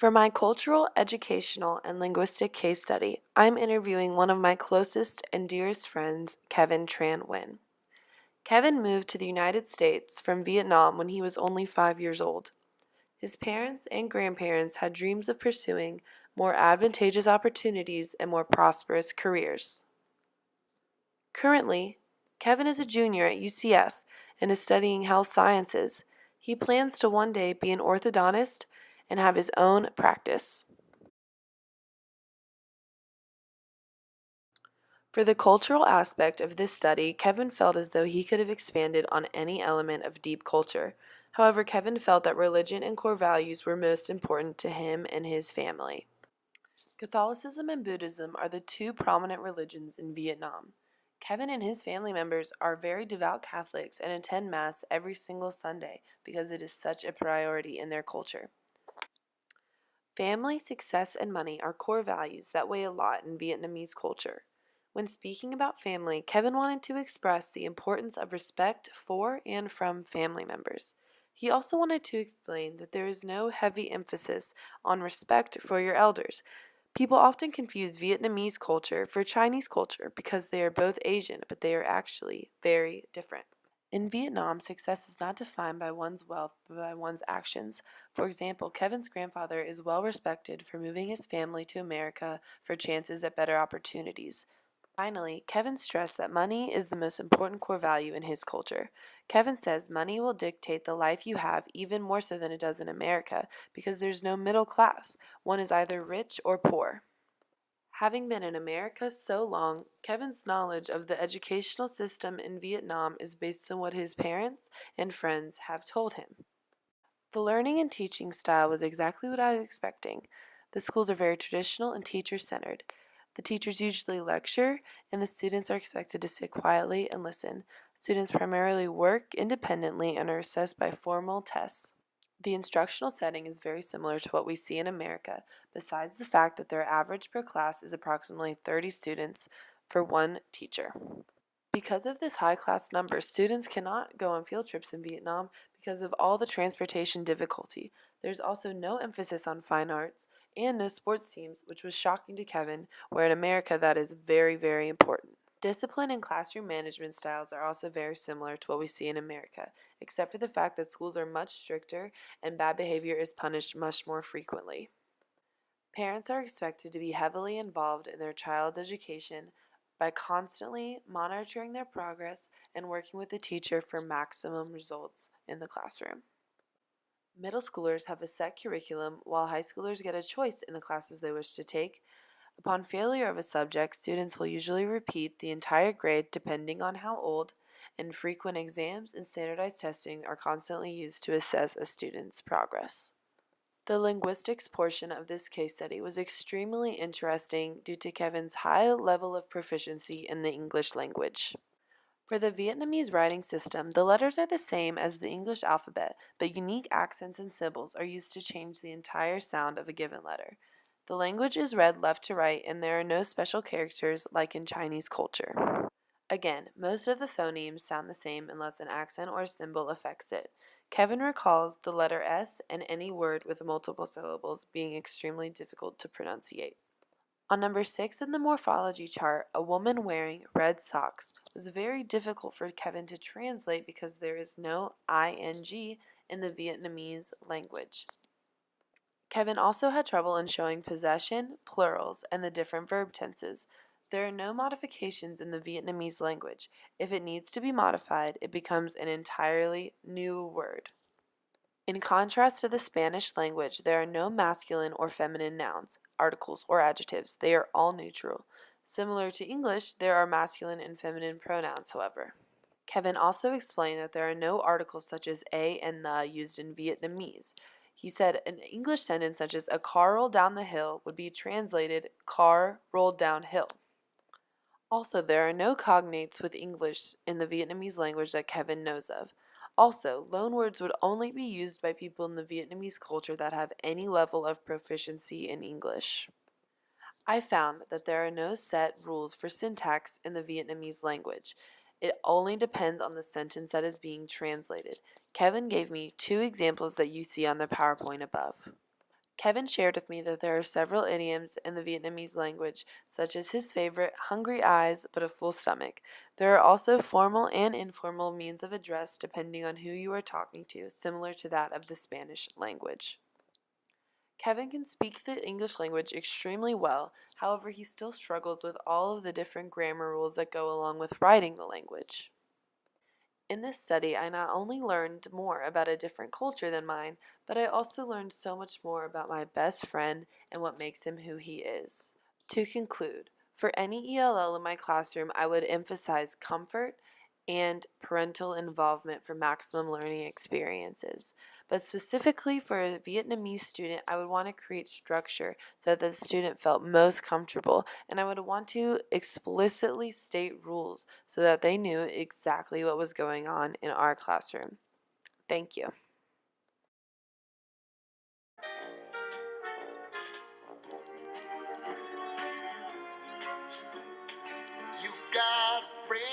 For my cultural, educational, and linguistic case study, I'm interviewing one of my closest and dearest friends, Kevin Tran Nguyen. Kevin moved to the United States from Vietnam when he was only 5 years old. His parents and grandparents had dreams of pursuing more advantageous opportunities and more prosperous careers. Currently, Kevin is a junior at UCF and is studying health sciences. He plans to one day be an orthodontist and have his own practice. For the cultural aspect of this study, Kevin felt as though he could have expanded on any element of deep culture. However, Kevin felt that religion and core values were most important to him and his family. Catholicism and Buddhism are the two prominent religions in Vietnam. Kevin and his family members are very devout Catholics and attend Mass every single Sunday because it is such a priority in their culture. Family, success, and money are core values that weigh a lot in Vietnamese culture. When speaking about family, Kevin wanted to express the importance of respect for and from family members. He also wanted to explain that there is no heavy emphasis on respect for your elders. People often confuse Vietnamese culture for Chinese culture because they are both Asian, but they are actually very different. In Vietnam, success is not defined by one's wealth, but by one's actions. For example, Kevin's grandfather is well respected for moving his family to America for chances at better opportunities. Finally, Kevin stressed that money is the most important core value in his culture. Kevin says money will dictate the life you have even more so than it does in America because there's no middle class. One is either rich or poor. Having been in America so long, Kevin's knowledge of the educational system in Vietnam is based on what his parents and friends have told him. The learning and teaching style was exactly what I was expecting. The schools are very traditional and teacher-centered. The teachers usually lecture, and the students are expected to sit quietly and listen. Students primarily work independently and are assessed by formal tests. The instructional setting is very similar to what we see in America, besides the fact that their average per class is approximately 30 students for one teacher. Because of this high class number, students cannot go on field trips in Vietnam because of all the transportation difficulty. There's also no emphasis on fine arts and no sports teams, which was shocking to Kevin, where in America that is very, very important. Discipline and classroom management styles are also very similar to what we see in America, except for the fact that schools are much stricter and bad behavior is punished much more frequently. Parents are expected to be heavily involved in their child's education by constantly monitoring their progress and working with the teacher for maximum results in the classroom. Middle schoolers have a set curriculum, while high schoolers get a choice in the classes they wish to take. Upon failure of a subject, students will usually repeat the entire grade depending on how old, and frequent exams and standardized testing are constantly used to assess a student's progress. The linguistics portion of this case study was extremely interesting due to Kevin's high level of proficiency in the English language. For the Vietnamese writing system, the letters are the same as the English alphabet, but unique accents and symbols are used to change the entire sound of a given letter. The language is read left to right, and there are no special characters like in Chinese culture. Again, most of the phonemes sound the same unless an accent or a symbol affects it. Kevin recalls the letter S and any word with multiple syllables being extremely difficult to pronunciate. On number 6 in the morphology chart, a woman wearing red socks was very difficult for Kevin to translate because there is no ing in the Vietnamese language. Kevin also had trouble in showing possession, plurals, and the different verb tenses. There are no modifications in the Vietnamese language. If it needs to be modified, it becomes an entirely new word. In contrast to the Spanish language, there are no masculine or feminine nouns, articles, or adjectives. They are all neutral. Similar to English, there are masculine and feminine pronouns, however. Kevin also explained that there are no articles such as a and the used in Vietnamese. He said an English sentence such as a car rolled down the hill would be translated car rolled down hill. Also, there are no cognates with English in the Vietnamese language that Kevin knows of. Also, loanwords would only be used by people in the Vietnamese culture that have any level of proficiency in English. I found that there are no set rules for syntax in the Vietnamese language. It only depends on the sentence that is being translated. Kevin gave me 2 examples that you see on the PowerPoint above. Kevin shared with me that there are several idioms in the Vietnamese language, such as his favorite, hungry eyes but a full stomach. There are also formal and informal means of address depending on who you are talking to, similar to that of the Spanish language. Kevin can speak the English language extremely well, however, he still struggles with all of the different grammar rules that go along with writing the language. In this study, I not only learned more about a different culture than mine, but I also learned so much more about my best friend and what makes him who he is. To conclude, for any ELL in my classroom, I would emphasize comfort and parental involvement for maximum learning experiences. But specifically for a Vietnamese student, I would want to create structure so that the student felt most comfortable, and I would want to explicitly state rules so that they knew exactly what was going on in our classroom. Thank you. You've got a friend.